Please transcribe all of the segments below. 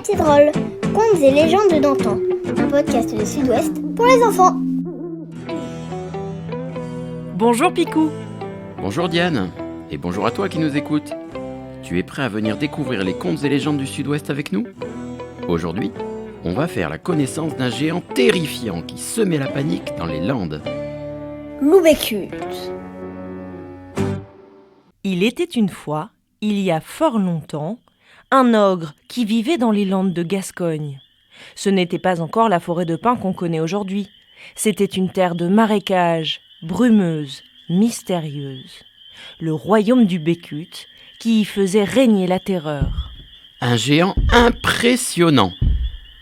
petits drôles, contes et légendes d'antan, un podcast de Sud-Ouest pour les enfants. Bonjour Picou. Bonjour Diane, et bonjour à toi qui nous écoutes. Tu es prêt à venir découvrir les contes et légendes du Sud-Ouest avec nous ? Aujourd'hui, on va faire la connaissance d'un géant terrifiant qui semait la panique dans les Landes. Loup Bécut. Il était une fois, il y a fort longtemps, un ogre qui vivait dans les Landes de Gascogne. Ce n'était pas encore la forêt de pins qu'on connaît aujourd'hui. C'était une terre de marécages, brumeuse, mystérieuse. Le royaume du Bécut, qui y faisait régner la terreur. Un géant impressionnant.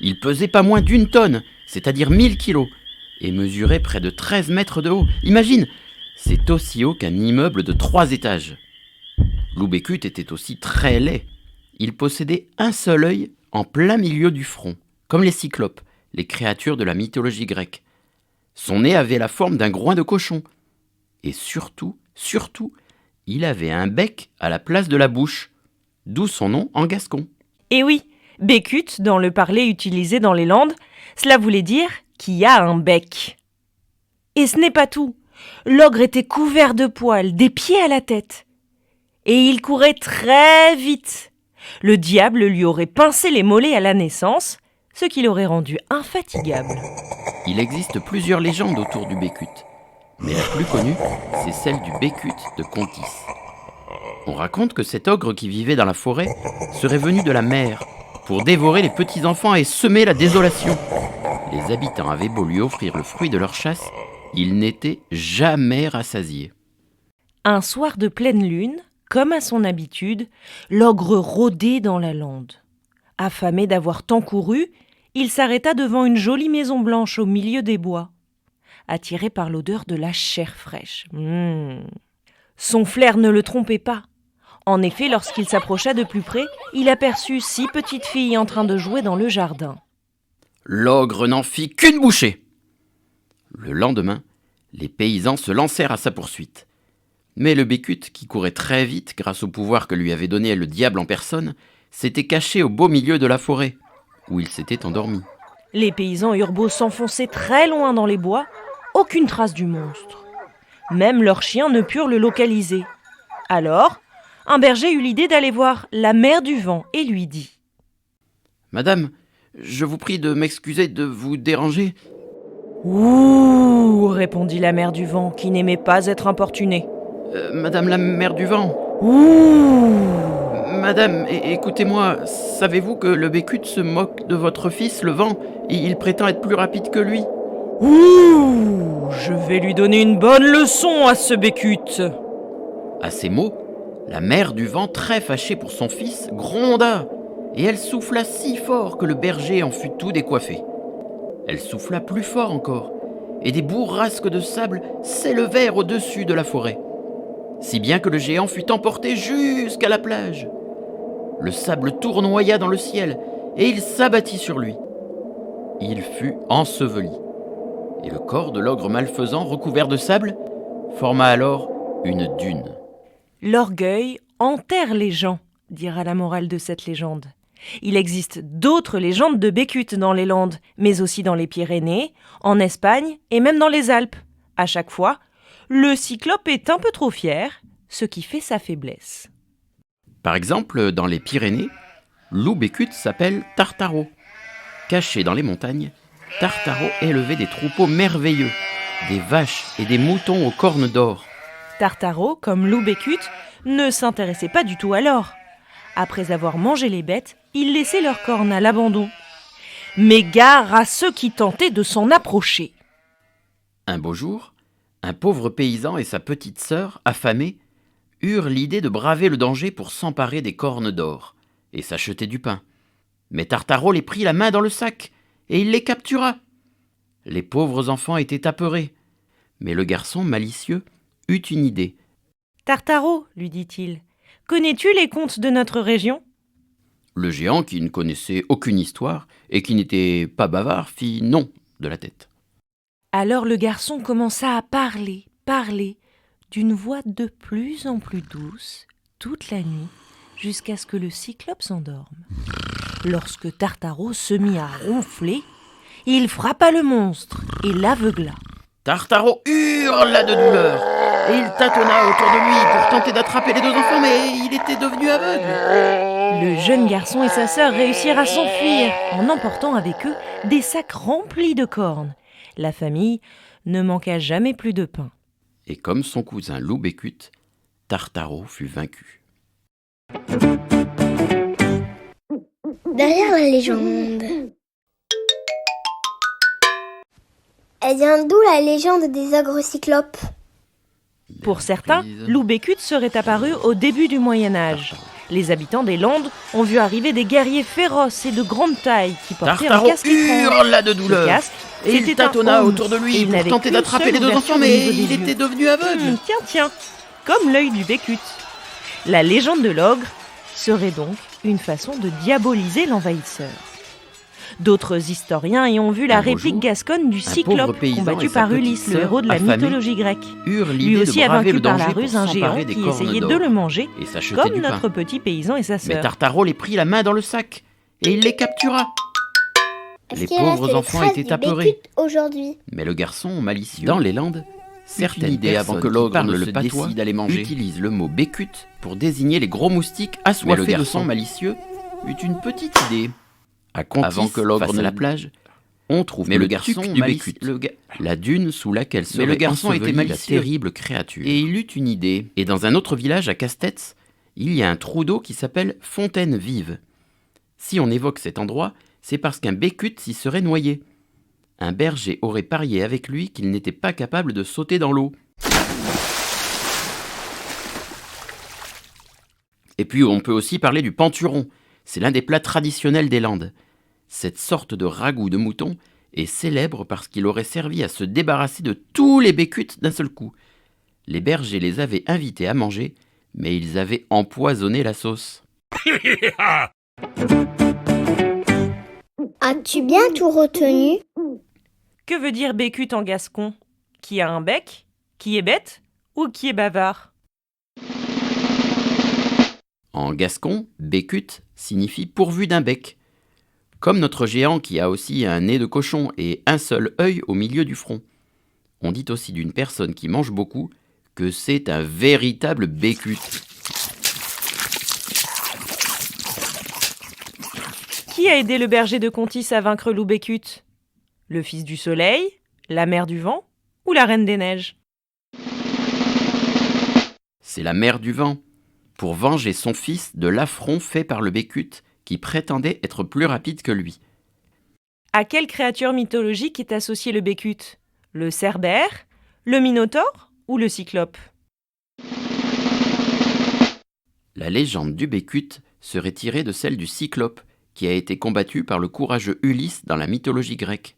Il pesait pas moins d'1 tonne, c'est-à-dire 1000 kilos, et mesurait près de 13 mètres de haut. Imagine, c'est aussi haut qu'un immeuble de 3 étages. Loup Bécut était aussi très laid. Il possédait un seul œil en plein milieu du front, comme les cyclopes, les créatures de la mythologie grecque. Son nez avait la forme d'un groin de cochon. Et surtout, il avait un bec à la place de la bouche, d'où son nom en gascon. Et oui, Bécut, dans le parler utilisé dans les Landes, cela voulait dire qui a un bec. Et ce n'est pas tout. L'ogre était couvert de poils, des pieds à la tête. Et il courait très vite. Le diable lui aurait pincé les mollets à la naissance, ce qui l'aurait rendu infatigable. Il existe plusieurs légendes autour du Bécut, mais la plus connue, c'est celle du Bécut de Contis. On raconte que cet ogre qui vivait dans la forêt serait venu de la mer pour dévorer les petits-enfants et semer la désolation. Les habitants avaient beau lui offrir le fruit de leur chasse, il n'était jamais rassasié. Un soir de pleine lune, comme à son habitude, l'ogre rôdait dans la lande. Affamé d'avoir tant couru, il s'arrêta devant une jolie maison blanche au milieu des bois, attiré par l'odeur de la chair fraîche. Son flair ne le trompait pas. En effet, lorsqu'il s'approcha de plus près, il aperçut 6 petites filles en train de jouer dans le jardin. L'ogre n'en fit qu'une bouchée. Le lendemain, les paysans se lancèrent à sa poursuite. Mais le Bécut, qui courait très vite grâce au pouvoir que lui avait donné le diable en personne, s'était caché au beau milieu de la forêt, où il s'était endormi. Les paysans eurent beau s'enfoncer très loin dans les bois, aucune trace du monstre. Même leurs chiens ne purent le localiser. Alors, un berger eut l'idée d'aller voir la mère du vent et lui dit « Madame, je vous prie de m'excuser de vous déranger. » « Ouh !» répondit la mère du vent, qui n'aimait pas être importunée. Madame la mère du vent. « Ouh !» Madame, écoutez-moi, savez-vous que le Bécut se moque de votre fils, le vent, et il prétend être plus rapide que lui ? Ouh ! Je vais lui donner une bonne leçon à ce Bécut. À ces mots, la mère du vent, très fâchée pour son fils, gronda, et elle souffla si fort que le berger en fut tout décoiffé. Elle souffla plus fort encore, et des bourrasques de sable s'élevèrent au-dessus de la forêt, si bien que le géant fut emporté jusqu'à la plage. Le sable tournoya dans le ciel, et il s'abattit sur lui. Il fut enseveli, et le corps de l'ogre malfaisant, recouvert de sable, forma alors une dune. L'orgueil enterre les gens, dira la morale de cette légende. Il existe d'autres légendes de Bécut dans les Landes, mais aussi dans les Pyrénées, en Espagne et même dans les Alpes. À chaque fois, le cyclope est un peu trop fier, ce qui fait sa faiblesse. Par exemple, dans les Pyrénées, Loup Bécut s'appelle Tartaro. Caché dans les montagnes, Tartaro élevait des troupeaux merveilleux, des vaches et des moutons aux cornes d'or. Tartaro, comme Loup Bécut, ne s'intéressait pas du tout à l'or. Après avoir mangé les bêtes, il laissait leurs cornes à l'abandon. Mais gare à ceux qui tentaient de s'en approcher. Un beau jour, un pauvre paysan et sa petite sœur, affamés, eurent l'idée de braver le danger pour s'emparer des cornes d'or et s'acheter du pain. Mais Tartaro les prit la main dans le sac et il les captura. Les pauvres enfants étaient apeurés, mais le garçon malicieux eut une idée. « Tartaro, lui dit-il, connais-tu les contes de notre région ?» Le géant, qui ne connaissait aucune histoire et qui n'était pas bavard, fit non de la tête. Alors le garçon commença à parler, d'une voix de plus en plus douce, toute la nuit, jusqu'à ce que le cyclope s'endorme. Lorsque Tartaro se mit à ronfler, il frappa le monstre et l'aveugla. Tartaro hurla de douleur et il tâtonna autour de lui pour tenter d'attraper les deux enfants, mais il était devenu aveugle. Le jeune garçon et sa sœur réussirent à s'enfuir en emportant avec eux des sacs remplis de cornes. La famille ne manqua jamais plus de pain. Et comme son cousin Loup Bécut, Tartaro fut vaincu. Derrière la légende. Elle vient d'où la légende des ogres cyclopes? Pour certains, Loup Bécut serait apparu au début du Moyen-Âge. Les habitants des Landes ont vu arriver des guerriers féroces et de grande taille qui portaient Tartaro un casque étrange. hurla de Ce douleur casque, et il c'était un tâtonna aume, autour de et lui il pour n'avait tenter qu'une d'attraper seule les deux ouverture enfants, au mais niveau des il yeux. était devenu aveugle. Tiens, comme l'œil du Bécut. La légende de l'ogre serait donc une façon de diaboliser l'envahisseur. D'autres historiens y ont vu la Un beau réplique jour, gasconne du pauvre Cyclope, paysan combattu et sa par petite Ulysse, le sœur héros de la affamés mythologie grecque. Eurent Lui l'idée aussi de a braver vaincu le par la danger ruse pour un s'emparer géant des qui cornes essayait de d'or le manger, et s'acheter comme du pain. notre petit paysan et sa Mais sœur. Tartaro les prit la main dans le sac et il les captura. Est-ce Les qu'il reste pauvres des enfants traces étaient du apeurés. Bécut aujourd'hui? Mais le garçon malicieux, dans les Landes, certaines idée personnes avant que qui l'ogre parlent ne le se patois décide à les manger. utilisent le mot bécut pour désigner les gros moustiques Mais assoiffés le de garçon sang malicieux eut une petite idée. À Contis, Avant que l'ogre face ne à la le- plage, on trouve Mais le le garçon tuc du malicieux, bécut. la dune sous laquelle serait le garçon ensevelie était la malicieux. terrible créature. Et il eut une idée. Et dans un autre village à Castets, il y a un trou d'eau qui s'appelle Fontaine Vive. Si on évoque cet endroit, c'est parce qu'un bécut s'y serait noyé. Un berger aurait parié avec lui qu'il n'était pas capable de sauter dans l'eau. Et puis on peut aussi parler du panturon. C'est l'un des plats traditionnels des Landes. Cette sorte de ragoût de mouton est célèbre parce qu'il aurait servi à se débarrasser de tous les bécuts d'un seul coup. Les bergers les avaient invités à manger, mais ils avaient empoisonné la sauce. As-tu bien tout retenu? Que veut dire Bécut en gascon? Qui a un bec? Qui est bête? Ou qui est bavard? En gascon, bécut signifie pourvu d'un bec. Comme notre géant qui a aussi un nez de cochon et un seul œil au milieu du front. On dit aussi d'une personne qui mange beaucoup que c'est un véritable bécut. Qui a aidé le berger de Contis à vaincre Loup Bécut? Le fils du soleil? La mère du vent? Ou la reine des neiges? C'est la mère du vent, pour venger son fils de l'affront fait par le bécut qui prétendait être plus rapide que lui. À quelle créature mythologique est associé le Bécut? Le Cerbère? Le Minotaure? Ou le Cyclope? La légende du bécut serait tirée de celle du Cyclope, qui a été combattu par le courageux Ulysse dans la mythologie grecque.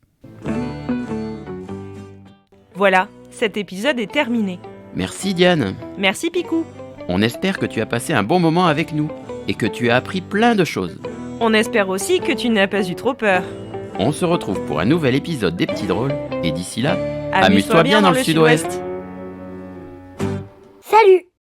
Voilà, cet épisode est terminé. Merci Diane. Merci Picou. On espère que tu as passé un bon moment avec nous et que tu as appris plein de choses. On espère aussi que tu n'as pas eu trop peur. On se retrouve pour un nouvel épisode des Petits Drôles et d'ici là, Amuse-toi bien dans le Sud-Ouest. Salut!